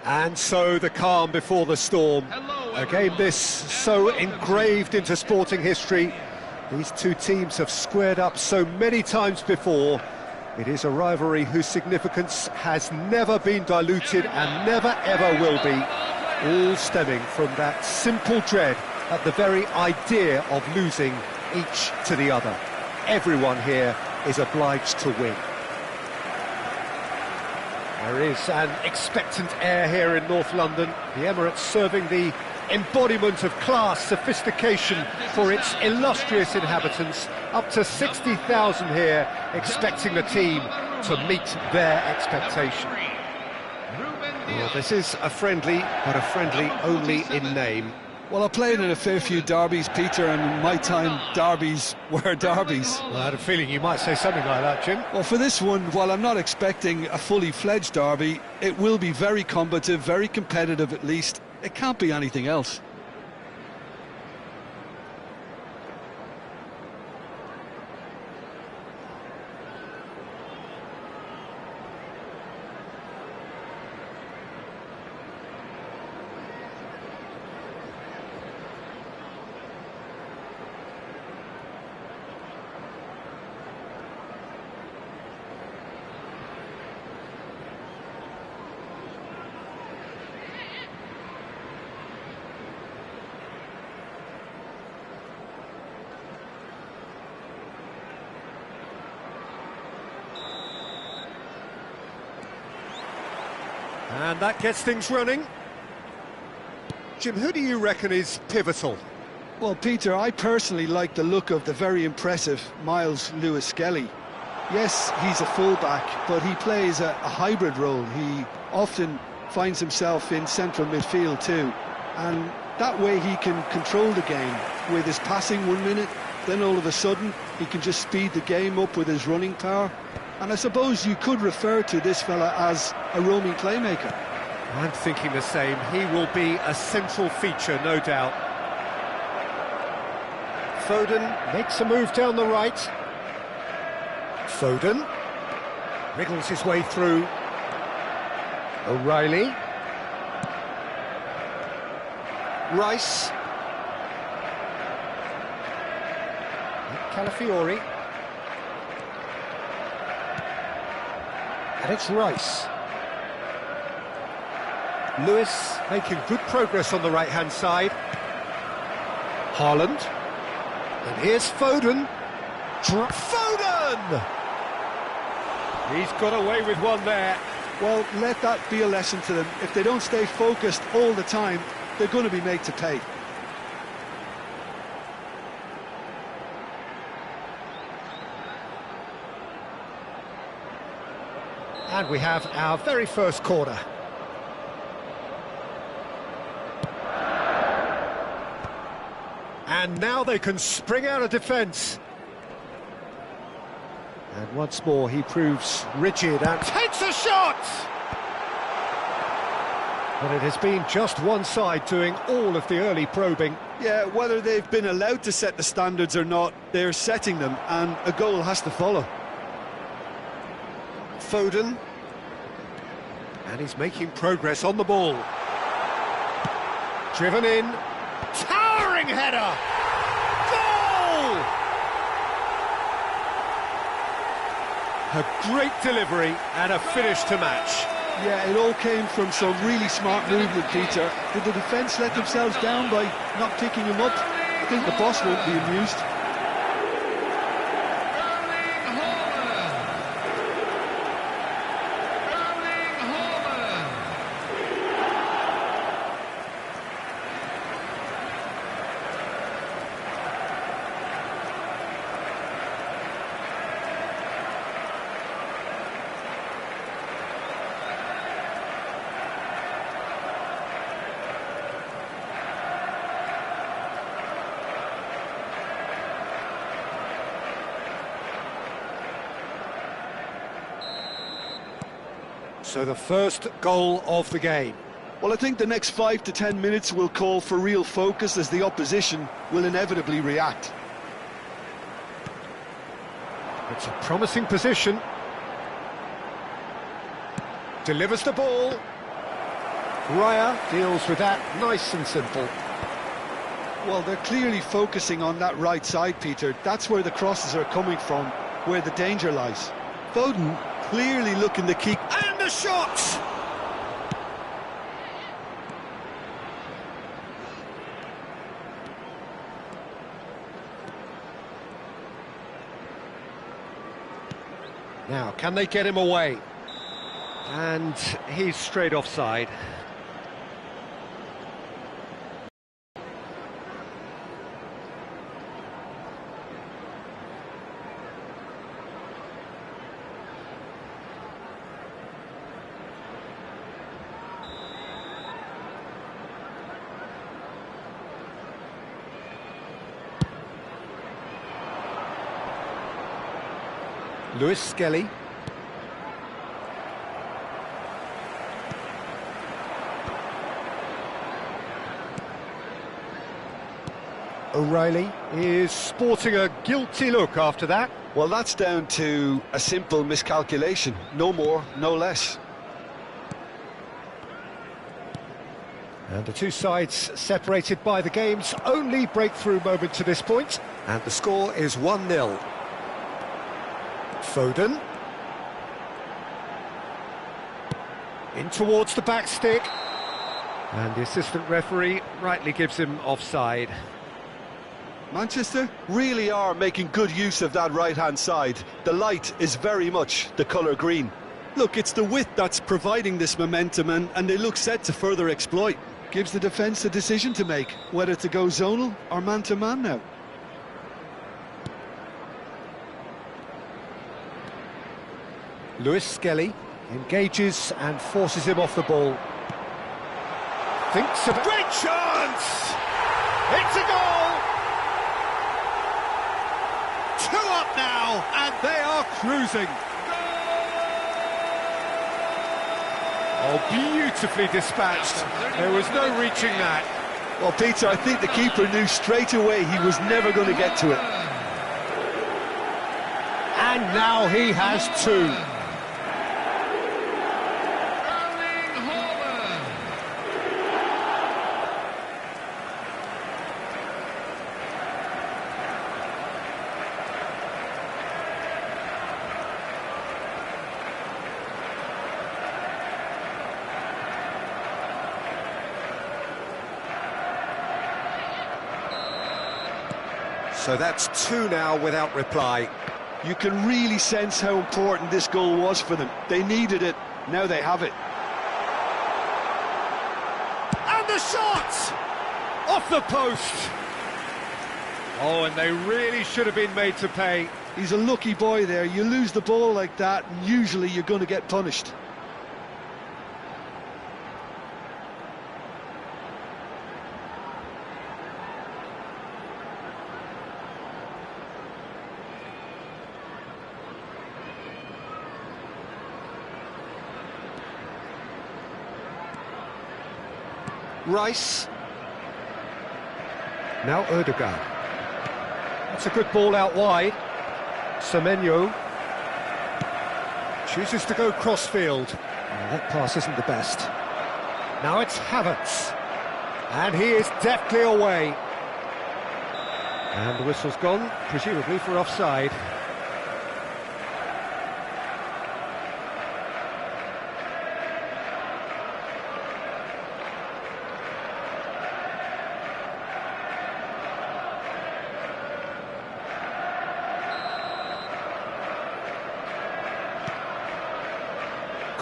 And so the calm before the storm. A game this so engraved into sporting history. These two teams have squared up so many times before. It is a rivalry whose significance has never been diluted and never ever will be. All stemming from that simple dread at the very idea of losing each to the other. Everyone here is obliged to win. There is an expectant air here in North London. The Emirates serving the embodiment of class, sophistication for its illustrious inhabitants. Up to 60,000 here, expecting the team to meet their expectation. Well, this is a friendly, but a friendly only in name. Well, I played in a fair few derbies, Peter, and in my time, derbies were derbies. Well, I had a feeling you might say something like that, Jim. Well, for this one, while I'm not expecting a fully fledged derby, it will be very combative, very competitive at least. It can't be anything else. And that gets things running. Jim, who do you reckon is pivotal? Well, Peter, I personally like the look of the very impressive 𝐈𝐧𝐬𝐭𝐚𝐦. Yes, he's a fullback, but he plays a hybrid role. He often finds himself in central midfield too. And that way he can control the game with his passing 1 minute, then all of a sudden he can just speed the game up with his running power. And I suppose you could refer to this fella as a roaming playmaker. I'm thinking the same. He will be a central feature, no doubt. Foden makes a move down the right. Foden wriggles his way through. O'Reilly. Rice. Calafiori. And it's Rice. Lewis making good progress on the right-hand side. Haaland. And here's Foden. Foden! He's got away with one there. Well, let that be a lesson to them. If they don't stay focused all the time, they're going to be made to pay. And we have our very first corner. And now they can spring out of defence. And once more he proves rigid and takes a shot! But it has been just one side doing all of the early probing. Yeah, whether they've been allowed to set the standards or not, they're setting them, and a goal has to follow. Foden. And he's making progress on the ball. Driven in. Towering header! Goal! A great delivery and a finish to match. Yeah, it all came from some really smart movement, Peter. Did the defence let themselves down by not picking him up? I think the boss won't be amused. So the first goal of the game. Well, I think the next 5 to 10 minutes will call for real focus as the opposition will inevitably react. It's a promising position. Delivers the ball. Raya deals with that nice and simple. Well, they're clearly focusing on that right side, Peter. That's where the crosses are coming from, where the danger lies. Foden clearly looking to keep... And the shot! Now, can they get him away? And he's straight offside. 𝐈𝐧𝐬𝐭𝐚𝐦. O'Reilly is sporting a guilty look after that. Well, that's down to a simple miscalculation. No more, no less. And the two sides separated by the game's only breakthrough moment to this point. And the score is 1-0. Foden. In towards the back stick. And the assistant referee rightly gives him offside. Manchester really are making good use of that right-hand side. The light is very much the colour green. Look, it's the width that's providing this momentum, and they look set to further exploit. Gives the defence a decision to make, whether to go zonal or man-to-man now. 𝐈𝐧𝐬𝐭𝐚𝐦 engages and forces him off the ball. Thinks of a great chance! It's a goal! 2 up now, and they are cruising. Oh, beautifully dispatched. There was no reaching that. Well, Peter, I think the keeper knew straight away he was never going to get to it. And now he has 2. So that's 2 now without reply. You can really sense how important this goal was for them. They needed it, now they have it. And the shot! Off the post! Oh, and they really should have been made to pay. He's a lucky boy there. You lose the ball like that, and usually you're going to get punished. Rice. Now Ødegaard. That's a good ball out wide. Semenyo chooses to go crossfield. That pass isn't the best. Now it's Haaland. And he is deftly away. And the whistle's gone, presumably for offside.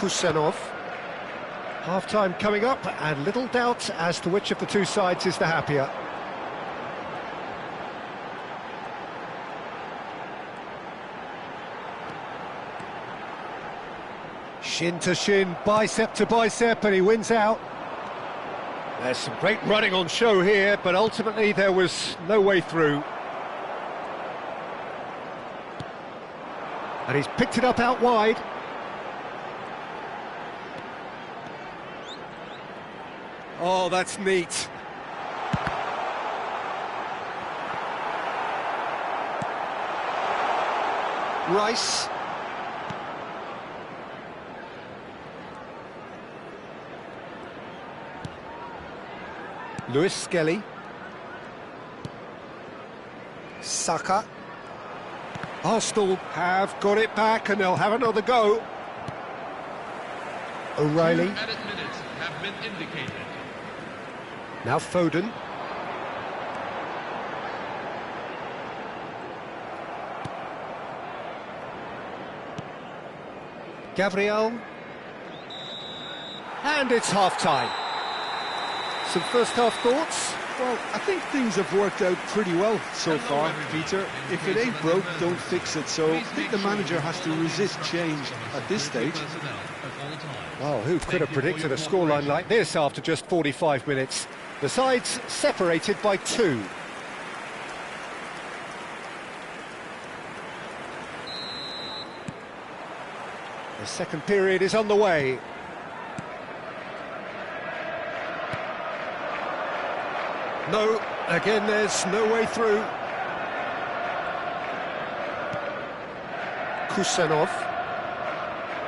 Kusanov. Half-time coming up, and little doubt as to which of the two sides is the happier. Shin to shin, bicep to bicep, and he wins out. There's some great running on show here, but ultimately there was no way through. And he's picked it up out wide. Oh, that's neat. Rice. Lewis Skelly. Saka. Arsenal have got it back and they'll have another go. O'Reilly. Added minutes have been indicated. Now Foden. Gabriel. And it's half-time. Some first-half thoughts? Well, I think things have worked out pretty well so far, Peter. If it ain't broke, don't fix it. So I think the manager has to resist change at this stage. Well, who could have predicted a scoreline like this after just 45 minutes? The sides separated by 2. The second period is underway. No, again there's no way through. Kusanov.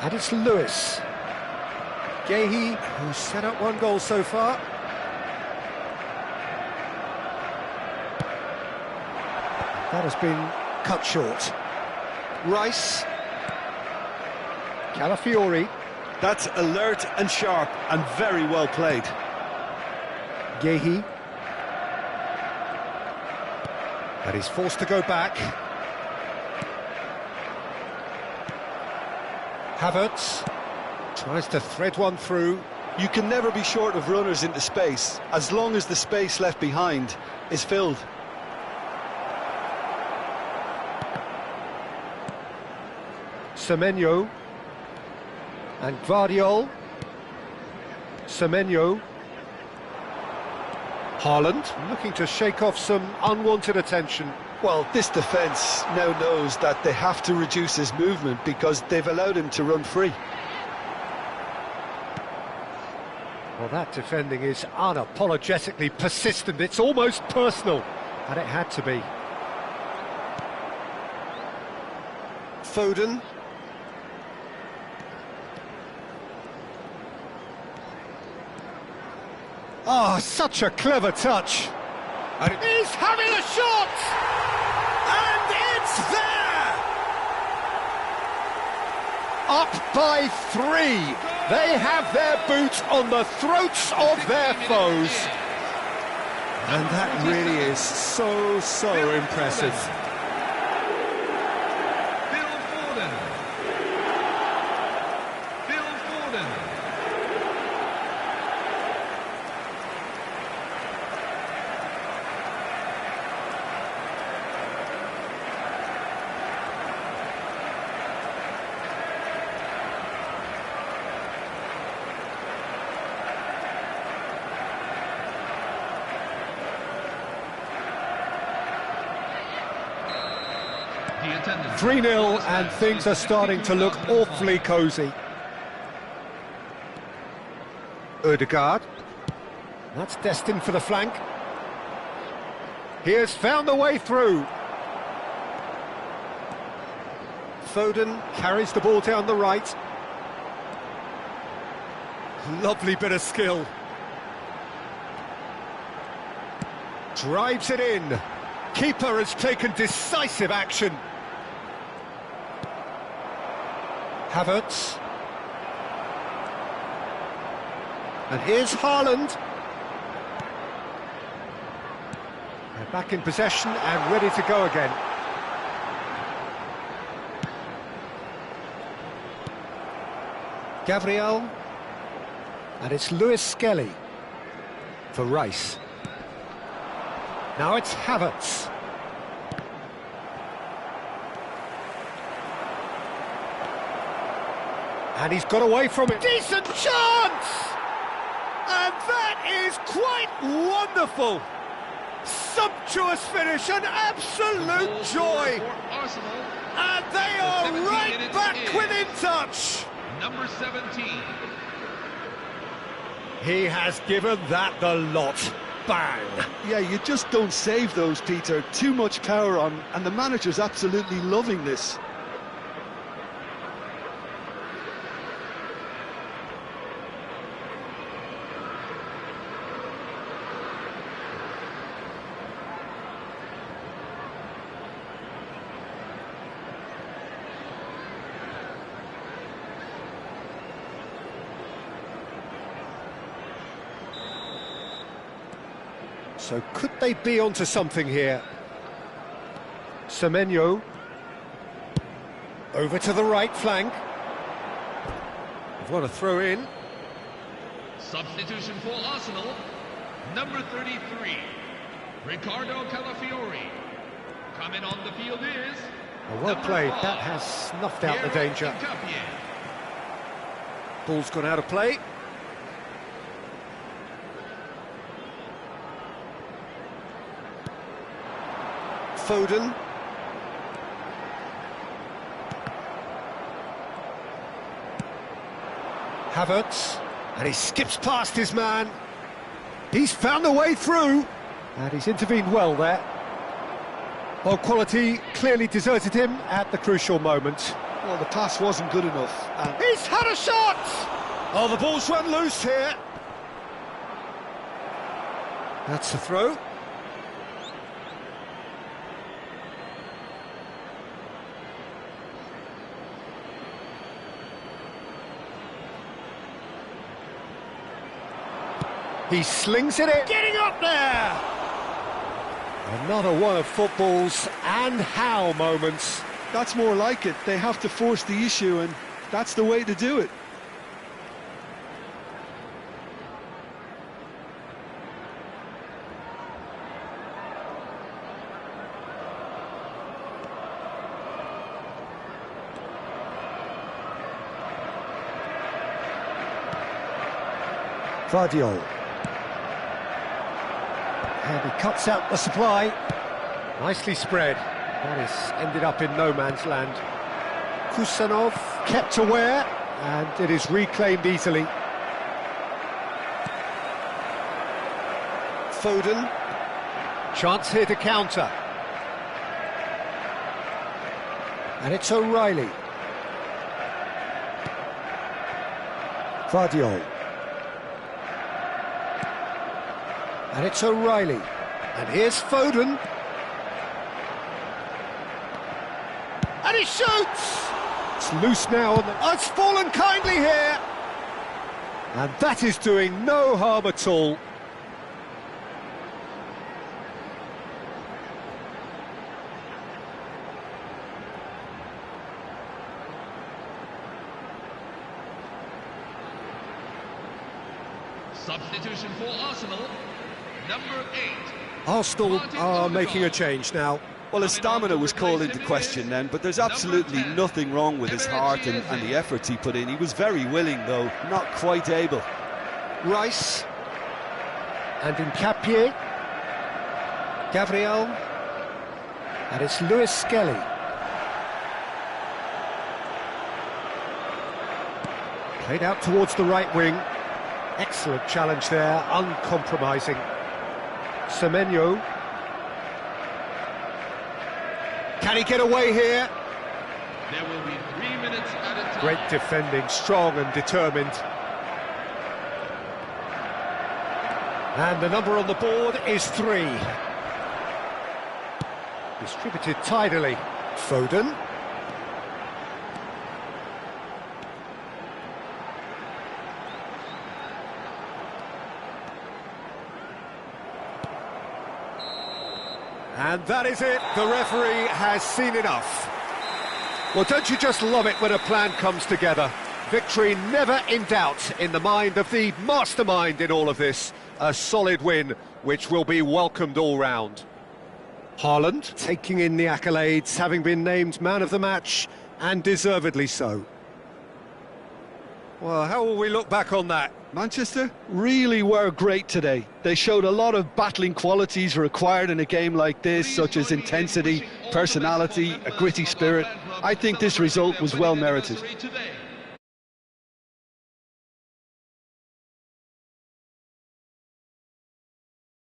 And it's Lewis. Guéhi, who's set up 1 goal so far. That has been cut short. Rice. Calafiori. That's alert and sharp and very well played. Guéhi. And he's forced to go back. Havertz tries to thread one through. You can never be short of runners into space, as long as the space left behind is filled. Semenyo. And Gvardiol. Semenyo. Haaland looking to shake off some unwanted attention. Well, this defence now knows that they have to reduce his movement because they've allowed him to run free. Well, that defending is unapologetically persistent. It's almost personal, and it had to be. Foden. Oh, such a clever touch. And he's having a shot! And it's there! Up by 3. They have their boot on the throats of their foes. And that really is so impressive. Phil Foden. Phil Foden. The attendance. 3-0 and things are starting to look awfully cosy. Ødegaard. That's destined for the flank. He has found the way through. Foden carries the ball down the right. Lovely bit of skill. Drives it in. Keeper has taken decisive action. Havertz. And here's Haaland. They're back in possession and ready to go again. Gabriel. And it's Lewis Skelly for Rice. Now it's Havertz. And he's got away from it. Decent chance! And that is quite wonderful. Sumptuous finish, an absolute joy. And they are right back within touch. Number 17. He has given that the lot. Bang! Yeah, you just don't save those, Peter. Too much power on, and the manager's absolutely loving this. So could they be onto something here? Semenyo. Over to the right flank. What a throw in. Substitution for Arsenal, number 33, Ricardo Calafiori. Coming on the field is... Well played, 5, that has snuffed out the danger. 𝐈𝐧𝐬𝐭𝐚𝐦. Ball's gone out of play. Foden. Havertz. And he skips past his man. He's found a way through. And he's intervened well there. Well, quality clearly deserted him at the crucial moment. Well, the pass wasn't good enough. And He's had a shot! Oh, the ball's run loose here. That's the throw. He slings it in. Getting up there! Another one of football's and how moments. that's more like it. They have to force the issue, and that's the way to do it. 𝐈𝐧𝐬𝐭𝐚𝐦. And he cuts out the supply. Nicely spread. That has ended up in no man's land. Kusanov kept aware, and it is reclaimed easily. Foden. Chance here to counter. And it's O'Reilly. 𝐈𝐧𝐬𝐭𝐚𝐦. And it's O'Reilly. And here's Foden. And he shoots! It's loose now. Oh, it's fallen kindly here. And that is doing no harm at all. Substitution for Arsenal, number 8. Arsenal are making a change now. Well, his stamina was called into question then, but there's absolutely nothing wrong with his heart and the efforts he put in. He was very willing, though, not quite able. Rice. And in Capier. Gabriel. And it's Lewis Skelly. Played out towards the right wing. Excellent challenge there, uncompromising. Semenyo. Can he get away here? There will be 3 minutes at a time. Great defending, strong and determined. And the number on the board is 3. Distributed tidily. Foden. And that is it, the referee has seen enough. Well, don't you just love it when a plan comes together? Victory never in doubt in the mind of the mastermind in all of this. A solid win, which will be welcomed all round. Haaland taking in the accolades, having been named man of the match, and deservedly so. Well, how will we look back on that? Manchester really were great today. They showed a lot of battling qualities required in a game like this, such as intensity, personality, a gritty spirit. I think this result was well merited. Today.